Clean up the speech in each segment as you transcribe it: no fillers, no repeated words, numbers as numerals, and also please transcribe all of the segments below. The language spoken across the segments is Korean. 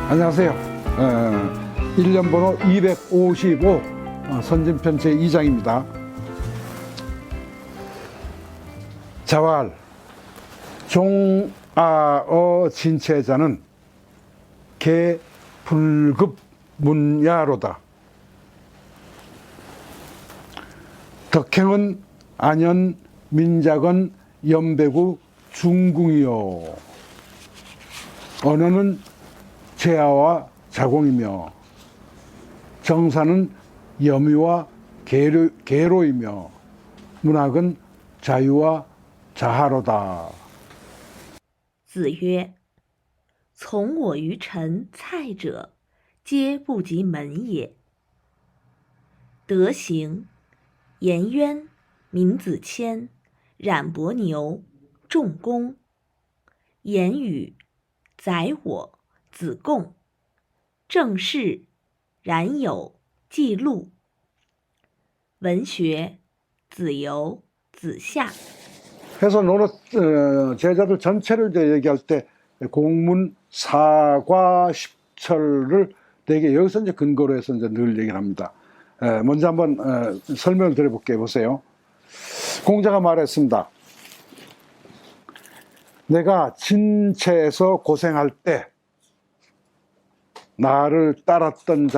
안녕하세요. 1년 번호 255 선진편 제2장입니다. 자왈 종아어 진체자는 개 불급 문야로다. 덕행은 안연 민작은 연배구 중궁이요. 언어는 재화와 자공이며 정사는 염유와 계로이며 문학은 자유와 자하로다. 子曰：“从我于陈蔡者，皆不及门也。德行，颜渊、闵子骞、冉伯牛、仲弓；言语，宰我、子贡；政事，冉有、季路；文学，子游、子夏。” 해서 너는 제자들 전체를 이제 얘기할 때 공문 사과 십철을 되게 여기서 이제 근거로 해서 이제 늘 얘기를 합니다. 먼저 한번 설명을 드려볼게요. 보세요. 공자가 말했습니다. 내가 진체에서 고생할 때 나를 따랐던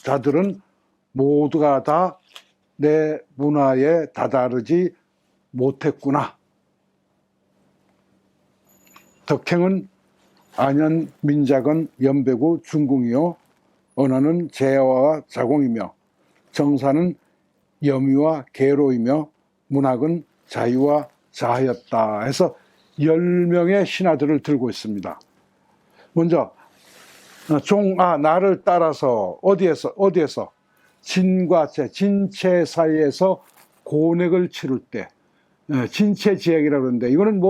자들은 모두가 다 내 문화에 다다르지 못했구나. 덕행은 안연 민작은 연배구 중궁이요. 언어는 재화와 자공이며 정사는 염유와 계로이며 문학은 자유와 자하였다 해서 10명의 신하들을 들고 있습니다. 먼저 나를 따라서 어디에서 진과 진체 사이에서 고넥을 치를 때 진체지약이라고 그러는데 이거는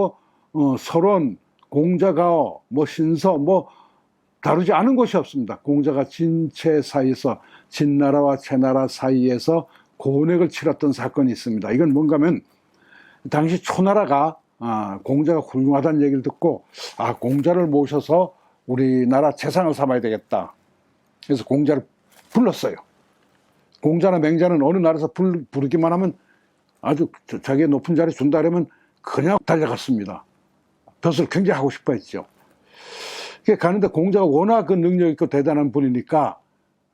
서론, 공자가어, 신서 다루지 않은 곳이 없습니다. 공자가 진체 사이에서 진나라와 채나라 사이에서 고넥을 치렀던 사건이 있습니다. 이건 뭔가 하면 당시 초나라가 공자가 훌륭하다는 얘기를 듣고 공자를 모셔서 우리나라 재상을 삼아야 되겠다. 그래서 공자를 불렀어요. 공자나 맹자는 어느 나라에서 부르기만 하면 아주 자기의 높은 자리 준다 그러면 그냥 달려갔습니다. 덫을 굉장히 하고 싶어 했죠. 가는데 공자가 워낙 그 능력 있고 대단한 분이니까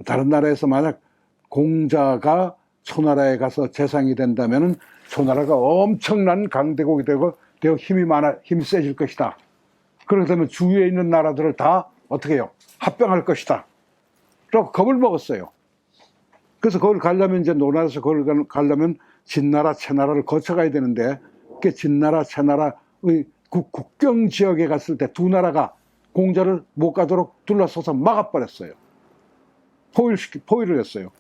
다른 나라에서 만약 공자가 초나라에 가서 재상이 된다면 초나라가 엄청난 강대국이 되고 힘이 세질 것이다. 그렇게 되면 주위에 있는 나라들을 다 어떻게 해요? 합병할 것이다. 그러고 겁을 먹었어요. 그래서 그걸 가려면 이제 노나라에서 그걸 가려면 진나라, 채나라를 거쳐가야 되는데 그 진나라, 채나라의 국경 지역에 갔을 때 두 나라가 공자를 못 가도록 둘러서서 막아버렸어요. 포위를 했어요.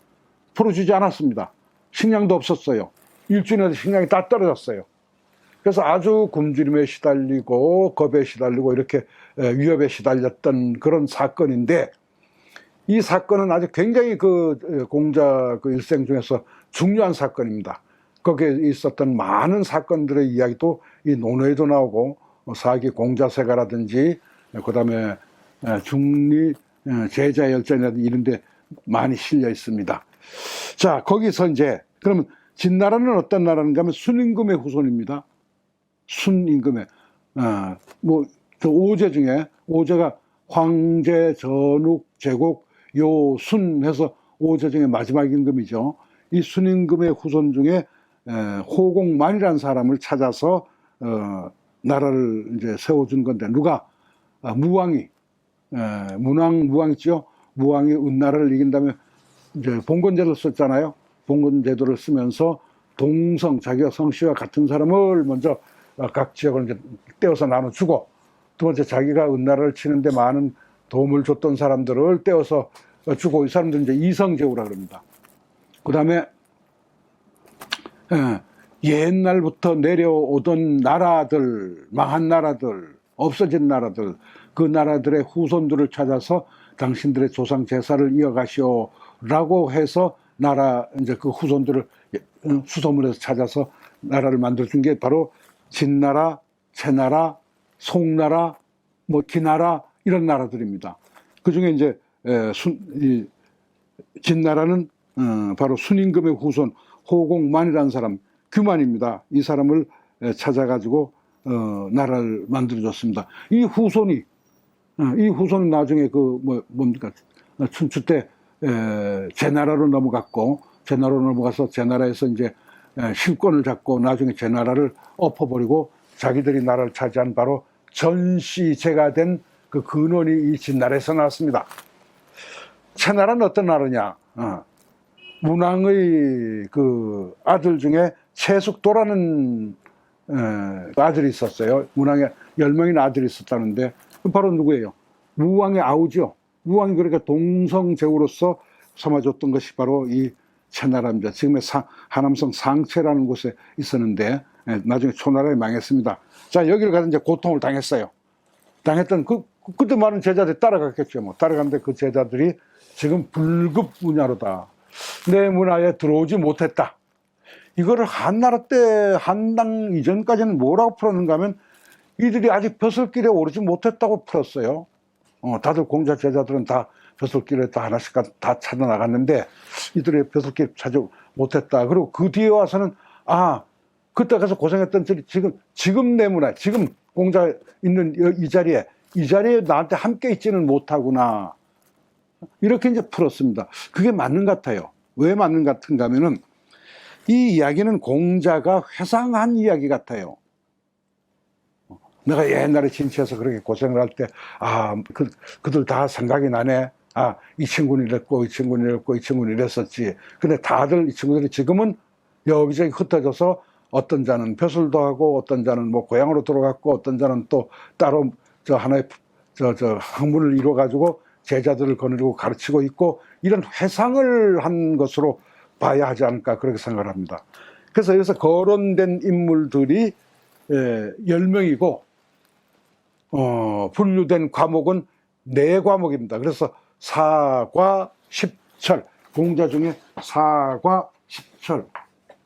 풀어주지 않았습니다. 식량도 없었어요. 일주일에 식량이 다 떨어졌어요. 그래서 아주 굶주림에 시달리고 겁에 시달리고 이렇게 위협에 시달렸던 그런 사건인데 이 사건은 아주 굉장히 공자 일생 중에서 중요한 사건입니다. 거기에 있었던 많은 사건들의 이야기도 이 논어에도 나오고 사기 공자세가라든지 그다음에 중리 제자열전이라든지 이런 데 많이 실려 있습니다. 자, 거기서 이제 그러면 진나라는 어떤 나라인가 하면 순임금의 후손입니다. 순임금의 오제 중에 오제가 황제, 전욱, 제국, 요순 해서 오제 중에 마지막 임금이죠. 이 순임금의 후손 중에 호공만이라는 사람을 찾아서 나라를 이제 세워준 건데 누가 무왕이 무왕이죠. 무왕이 은나라를 이긴 다음에 이제 봉건제도를 썼잖아요. 봉건제도를 쓰면서 동성 자기가 성씨와 같은 사람을 먼저 각 지역을 이제 떼어서 나눠주고 두 번째 자기가 은나라를 치는데 많은 도움을 줬던 사람들을 떼어서 주고 이 사람들은 이제 이성제후라 그럽니다. 그 다음에 옛날부터 내려오던 나라들, 망한 나라들, 없어진 나라들, 그 나라들의 후손들을 찾아서 당신들의 조상 제사를 이어가시오라고 해서 이제 그 후손들을 수소문해서 찾아서 나라를 만들어준 게 바로 진나라, 채나라, 송나라, 기나라 이런 나라들입니다. 그 중에 이제 진나라는 바로 순임금의 후손 호공만이라는 사람, 규만입니다. 이 사람을 찾아가지고 나라를 만들어줬습니다. 이 후손이 나중에 뭡니까 춘추 때 제나라로 넘어갔고, 제나라로 넘어가서 제나라에서 이제 실권을 잡고 나중에 제나라를 엎어버리고 자기들이 나라를 차지한 바로 전시제가 된 그 근원이 이 진나라에서 나왔습니다. 채나라는 어떤 나라냐? 문왕의 그 아들 중에 채숙도라는 아들이 있었어요. 문왕에 10명의 아들이 있었다는데, 바로 누구예요? 무왕의 아우죠. 무왕이 그러니까 동성제후로서 삼아줬던 것이 바로 이 채나라입니다. 지금의 하남성 상체라는 곳에 있었는데 나중에 초나라에 망했습니다. 자, 여기를 가서 이제 고통을 당했어요. 당했던 그때 많은 제자들이 따라갔겠죠. 뭐 따라갔는데 그 제자들이 지금 불급 문야로다. 내 문화에 들어오지 못했다. 이거를 한나라 때 한당 이전까지는 뭐라고 풀었는가 하면 이들이 아직 벼슬길에 오르지 못했다고 풀었어요. 다들 공자 제자들은 다 벼슬길에 다 하나씩 다 찾아 나갔는데 이들의 벼슬길 찾지 못했다. 그리고 그 뒤에 와서는 그때 가서 고생했던 지금 내 문화, 지금 공자 있는 이 자리에 나한테 함께 있지는 못하구나. 이렇게 이제 풀었습니다. 그게 맞는 것 같아요. 왜 맞는 것 같은가 하면은 이 이야기는 공자가 회상한 이야기 같아요. 내가 옛날에 진치에서 그렇게 고생을 할 때, 그들 다 생각이 나네. 이 친구는 이랬고, 이 친구는 이랬고, 이 친구는 이랬었지. 근데 다들 이 친구들이 지금은 여기저기 흩어져서 어떤 자는 벼슬도 하고, 어떤 자는 뭐 고향으로 들어갔고, 어떤 자는 또 따로 하나의 학문을 이루어가지고 제자들을 거느리고 가르치고 있고, 이런 회상을 한 것으로 봐야 하지 않을까, 그렇게 생각을 합니다. 그래서 여기서 거론된 인물들이 10명이고, 분류된 과목은 4과목입니다. 그래서 사과, 십철, 공자 중에 사과, 십철,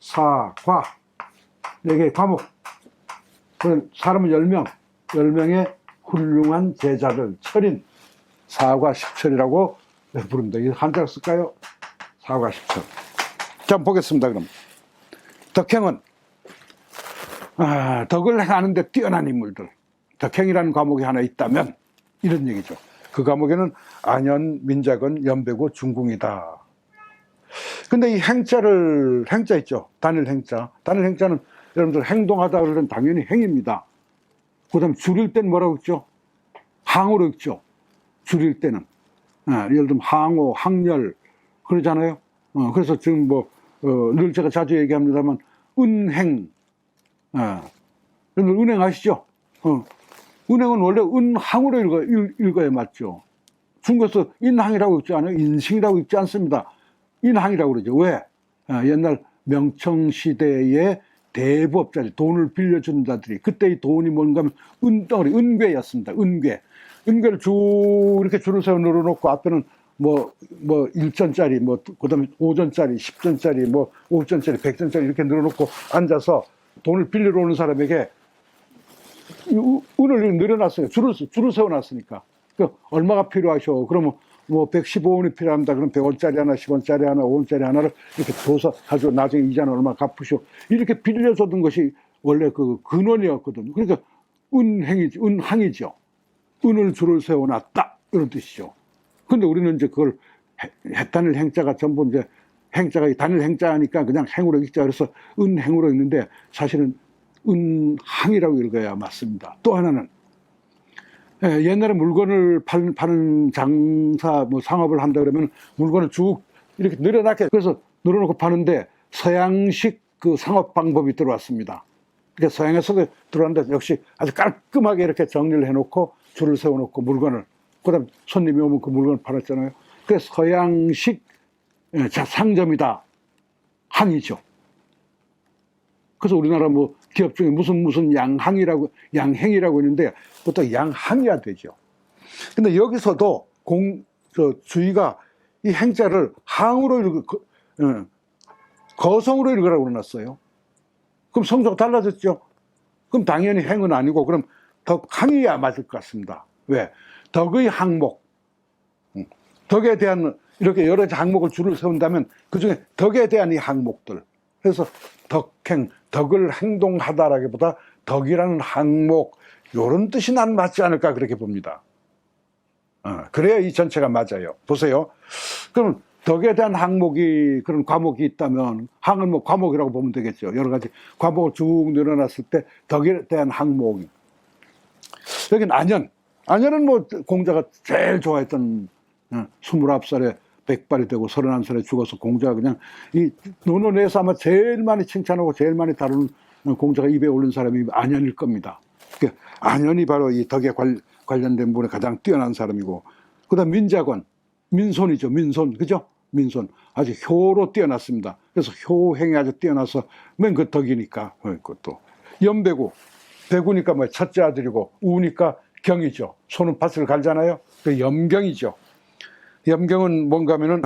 사과, 4개의 과목. 사람은 10명의 훌륭한 제자들, 철인, 사과, 십철이라고 부릅니다. 이 한자를 쓸까요? 사과, 십철. 자, 한번 보겠습니다, 그럼. 덕행은, 덕을 행하는데 뛰어난 인물들. 덕행이라는 과목이 하나 있다면, 이런 얘기죠. 그 과목에는 안현, 민작은, 연배고, 중궁이다. 근데 이 행자 있죠. 단일 행자. 단일 행자는 여러분들 행동하다 그러면 당연히 행입니다. 그 다음에 줄일 때는 뭐라고 읽죠? 항으로 읽죠. 줄일 때는. 예를 들면 항호, 항렬, 그러잖아요. 그래서 지금 늘 제가 자주 얘기합니다만, 은행. 여러분 은행 아시죠? 은행은 원래 은항으로 읽어야 맞죠. 중국에서 인항이라고 읽지 않아요? 인싱이라고 읽지 않습니다. 인항이라고 그러죠. 왜? 옛날 명청시대에 대부업자들, 돈을 빌려준 자들이, 그때 이 돈이 뭔가 하면 은덩어리, 은괴였습니다. 은괴를 이렇게 줄을 세워 늘어놓고 앞에는 1전짜리, 그 다음에 5전짜리, 10전짜리, 5전짜리, 100전짜리 이렇게 늘어놓고 앉아서 돈을 빌리러 오는 사람에게 은을 늘어놨어요. 줄을 세워놨으니까. 얼마가 필요하셔? 그러면 115원이 필요합니다. 그럼 100원짜리 하나, 10원짜리 하나, 5원짜리 하나를 이렇게 줘서 가지고 나중에 이자는 얼마 갚으시오. 이렇게 빌려줬던 것이 원래 그 근원이었거든요. 그러니까 은항이죠. 은을 줄을 세워놨다. 이런 뜻이죠. 근데 우리는 이제 그걸 단일 행자가 전부 이제 행자가 단일 행자니까 그냥 행으로 읽자. 그래서 은행으로 읽는데 사실은 은항이라고 읽어야 맞습니다. 또 하나는 옛날에 물건을 파는 장사, 상업을 한다 그러면 물건을 쭉 이렇게 늘어나게, 그래서 늘어놓고 파는데 서양식 그 상업 방법이 들어왔습니다. 그러니까 서양에서도 들어왔는데 역시 아주 깔끔하게 이렇게 정리를 해놓고 줄을 세워놓고 물건을, 그 다음 손님이 오면 그 물건을 팔았잖아요. 그래서 서양식 상점이다. 항이죠. 그래서 우리나라 기업 중에 무슨 양행이라고 있는데 보통 양항이야 되죠. 근데 여기서도 주의가 이 행자를 항으로 거성으로 읽으라고 그러놨어요. 그럼 성조가 달라졌죠. 그럼 당연히 행은 아니고 그럼 덕항이야 맞을 것 같습니다. 왜? 덕의 항목. 덕에 대한 이렇게 여러 항목을 줄을 세운다면 그중에 덕에 대한 이 항목들, 그래서 덕행, 덕을 행동하다라기보다 덕이라는 항목, 이런 뜻이 난 맞지 않을까 그렇게 봅니다. 그래야 이 전체가 맞아요. 보세요. 그럼 덕에 대한 항목이, 그런 과목이 있다면 항은 뭐 과목이라고 보면 되겠죠. 여러 가지 과목을 쭉 늘어났을 때 덕에 대한 항목. 여기는 안현. 안현은 뭐 공자가 제일 좋아했던 29살에 백발이 되고 31살에 죽어서 공자가 그냥 이 논어내에서 아마 제일 많이 칭찬하고 제일 많이 다루는 공자가 입에 올린 사람이 안현일 겁니다. 그러니까 안현이 바로 이 덕에 관련된 부분에 가장 뛰어난 사람이고, 그 다음 민자권, 민손이죠. 민손, 그죠? 민손. 아주 효로 뛰어났습니다. 그래서 효행이 아주 뛰어나서 맨 그 덕이니까. 또 연배구, 배구니까 뭐 첫째 아들이고 우니까 경이죠. 손은 밭을 갈잖아요. 그 염경이죠. 염경은 뭔가 하면은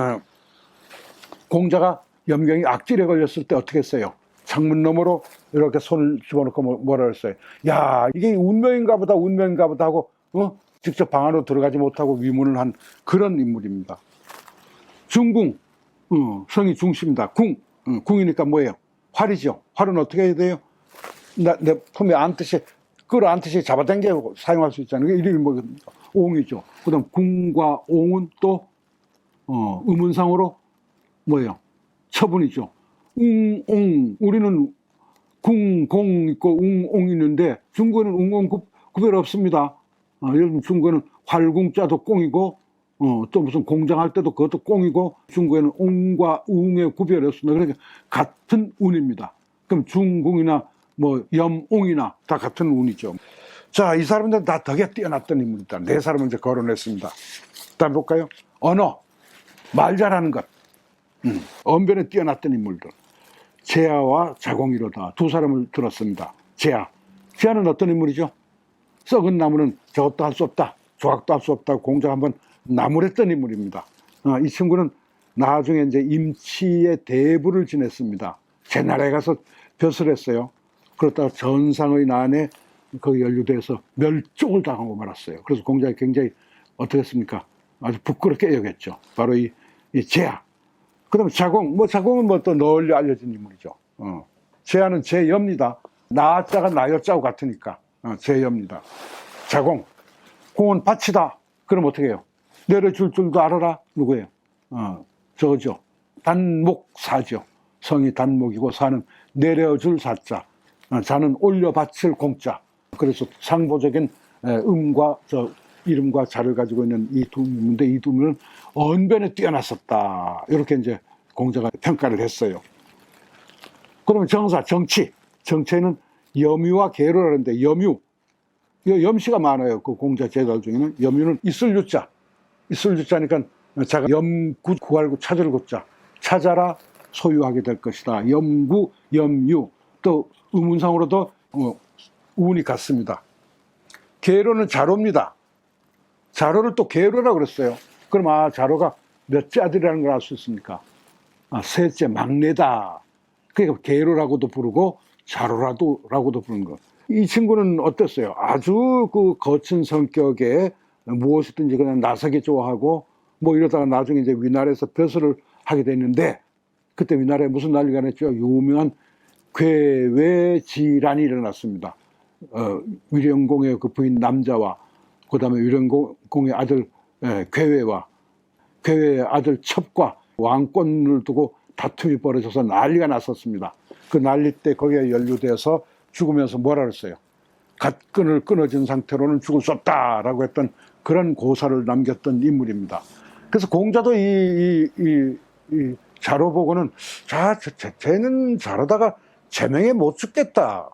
공자가 염경이 악질에 걸렸을 때 어떻게 했어요? 창문 너머로 이렇게 손을 집어넣고 뭐라 그랬어요? 야, 이게 운명인가 보다 하고 직접 방 안으로 들어가지 못하고 위문을 한 그런 인물입니다. 중궁, 성이 중시입니다. 궁이니까 뭐예요? 활이죠. 활은 어떻게 해야 돼요? 내 품에 안듯이 끌어안듯이 잡아당겨 사용할 수 있잖아요. 이름이 뭐 옹이죠. 그다음 궁과 옹은 또 의문상으로 뭐예요? 처분이죠. 웅, 우리는 궁, 공 있고 웅 있는데 중국에는 웅 구별 없습니다. 예를 들면 중국에는 활궁자도 꽁이고 또 무슨 공장할 때도 그것도 꽁이고, 중국에는 옹과 웅의 구별이 없습니다. 그러니까 같은 운입니다. 그럼 중궁이나 뭐 염옹이나 다 같은 운이죠. 자, 이 사람들은 다 덕에 뛰어났던 인물이다. 네 사람을 이제 거론했습니다. 다음 볼까요? 언어, 말 잘하는 것, 언변에 뛰어났던 인물들. 제아와 자공이로다. 두 사람을 들었습니다. 제아는 어떤 인물이죠? 썩은 나무는 저것도 할 수 없다, 조각도 할 수 없다, 공자가 한번 나무랬던 인물입니다. 이 친구는 나중에 이제 임치의 대부를 지냈습니다. 제 나라에 가서 벼슬 했어요. 그러다가 전상의 난에 거기 연루돼서 멸종을 당하고 말았어요. 그래서 공자가 굉장히 어떻게 했습니까? 아주 부끄럽게 여겼죠. 바로 이 제아. 그 다음에 자공은 뭐 또 널리 알려진 인물이죠. 제아는 제여입니다. 나자가 나여자고 같으니까 제여입니다. 자공. 공은 밭이다. 그럼 어떻게 해요? 내려줄 줄도 알아라. 누구예요? 저거죠. 단목사죠. 성이 단목이고 사는 내려줄 사자. 자는 올려바칠 공자. 그래서 상보적인 음과 이름과 자를 가지고 있는 이 두 인물인데, 이 두 인물은 언변에 뛰어났었다. 이렇게 이제 공자가 평가를 했어요. 그러면 정치에는 염유와 계로라는데, 염씨가 많아요. 그 공자 제자들 중에는. 염유는 있을 유자니까 자가 염구 구할구 찾을 구자. 찾아라 소유하게 될 것이다. 염구, 염유. 또 의문상으로도 운이 같습니다. 계로는 자로입니다. 자로를 또 계로라고 그랬어요. 그럼 자로가 몇째 아들이라는 걸 알 수 있습니까? 셋째, 막내다. 그러니까 계로라고도 부르고 자로라고도 부르는 거. 이 친구는 어땠어요? 아주 그 거친 성격에 무엇이든지 그냥 나서기 좋아하고 뭐 이러다가 나중에 이제 위나라에서 벼슬을 하게 됐는데, 그때 위나라에 무슨 난리가 났죠? 유명한 괴외질환이 일어났습니다. 위령공의 그 부인 남자와 그 다음에 위령공의 아들 괴외와 괴외의 아들 첩과 왕권을 두고 다툼이 벌어져서 난리가 났었습니다. 그 난리 때 거기에 연루돼서 죽으면서 뭐라 그랬어요? 갓끈을 끊어진 상태로는 죽을 수 없다라고 했던 그런 고사를 남겼던 인물입니다. 그래서 공자도 이 자로 보고는 쟤는 자로다가 제명에 못 죽겠다.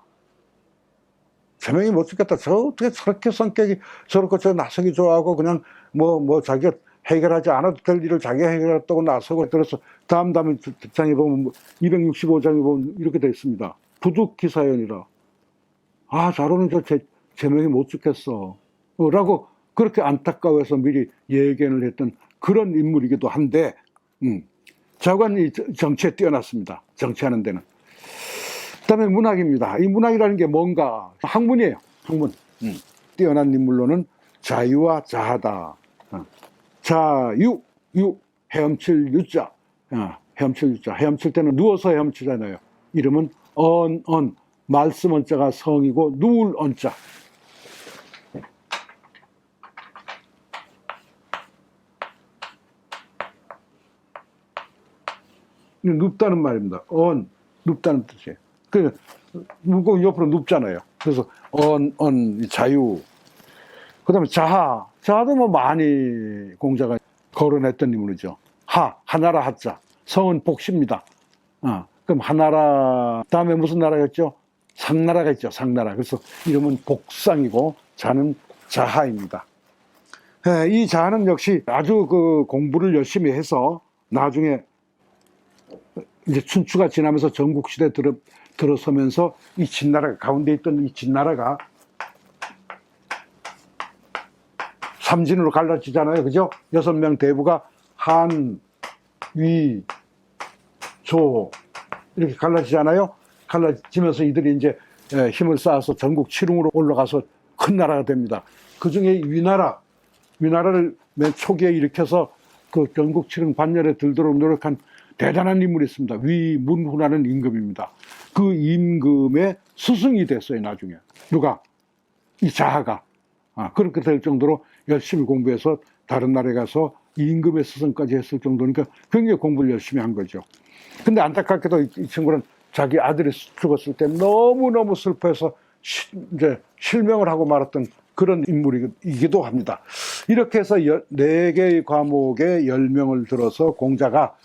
저 어떻게 저렇게 성격이 저렇게 저 나서기 좋아하고 그냥 뭐 자기가 해결하지 않아도 될 일을 자기가 해결했다고 나서고. 그래서 다음 장에 보면 265장에 보면 이렇게 되어 있습니다. 부득기사연이라. 자로는 제명에 못 죽겠어. 라고 그렇게 안타까워해서 미리 예견을 했던 그런 인물이기도 한데, 자관이 정치에 뛰어났습니다. 정치하는 데는. 그 다음에 문학입니다. 이 문학이라는 게 뭔가? 학문이에요. 학문. 뛰어난 인물로는 자유와 자하다. 자유. 헤엄칠 유자. 헤엄칠 유자. 헤엄칠 때는 누워서 헤엄치잖아요. 이름은 말씀 언자가 성이고 누울 언자. 눕다는 말입니다. 눕다는 뜻이에요. 그 옆으로 눕잖아요. 그래서 자유. 그다음에 자하도 뭐 많이 공자가 거론했던 인물이죠. 하나라 하자. 성은 복시입니다. 그럼 하나라 다음에 무슨 나라였죠? 상나라가 있죠. 상나라. 그래서 이름은 복상이고 자는 자하입니다. 이 자하는 역시 아주 그 공부를 열심히 해서 나중에 이제 춘추가 지나면서 전국시대 들어서면서 이 진나라 가운데 있던 이 진나라가 삼진으로 갈라지잖아요. 그죠? 6명 대부가 한, 위, 조 이렇게 갈라지잖아요. 갈라지면서 이들이 이제 힘을 쌓아서 전국 칠흥으로 올라가서 큰 나라가 됩니다. 그 중에 위나라를 맨 초기에 일으켜서 그 전국 칠흥 반열에 들도록 노력한 대단한 인물이 있습니다. 위문후라는 임금입니다. 그 임금의 스승이 됐어요, 나중에. 누가? 이 자하가. 그렇게 될 정도로 열심히 공부해서 다른 나라에 가서 임금의 스승까지 했을 정도니까 굉장히 공부를 열심히 한 거죠. 근데 안타깝게도 이 친구는 자기 아들이 죽었을 때 너무너무 슬퍼해서 이제 실명을 하고 말았던 그런 인물이기도 합니다. 이렇게 해서 4개의 과목에 10명을 들어서 공자가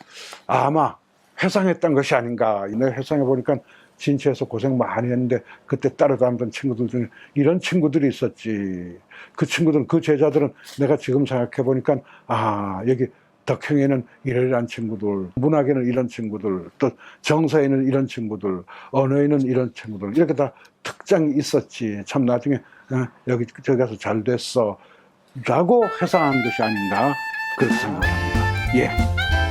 아마 회상했던 것이 아닌가. 내가 회상해 보니까 진치에서 고생 많이 했는데 그때 따라다니던 친구들 중에 이런 친구들이 있었지. 그 친구들은, 그 제자들은 내가 지금 생각해 보니까 여기 덕형에는 이러이러한 친구들, 문학에는 이런 친구들, 또 정서에는 이런 친구들, 언어에는 이런 친구들, 이렇게 다 특장이 있었지. 참 나중에 여기 저기 가서 잘 됐어 라고 회상한 것이 아닌가 그렇게 생각합니다. 예.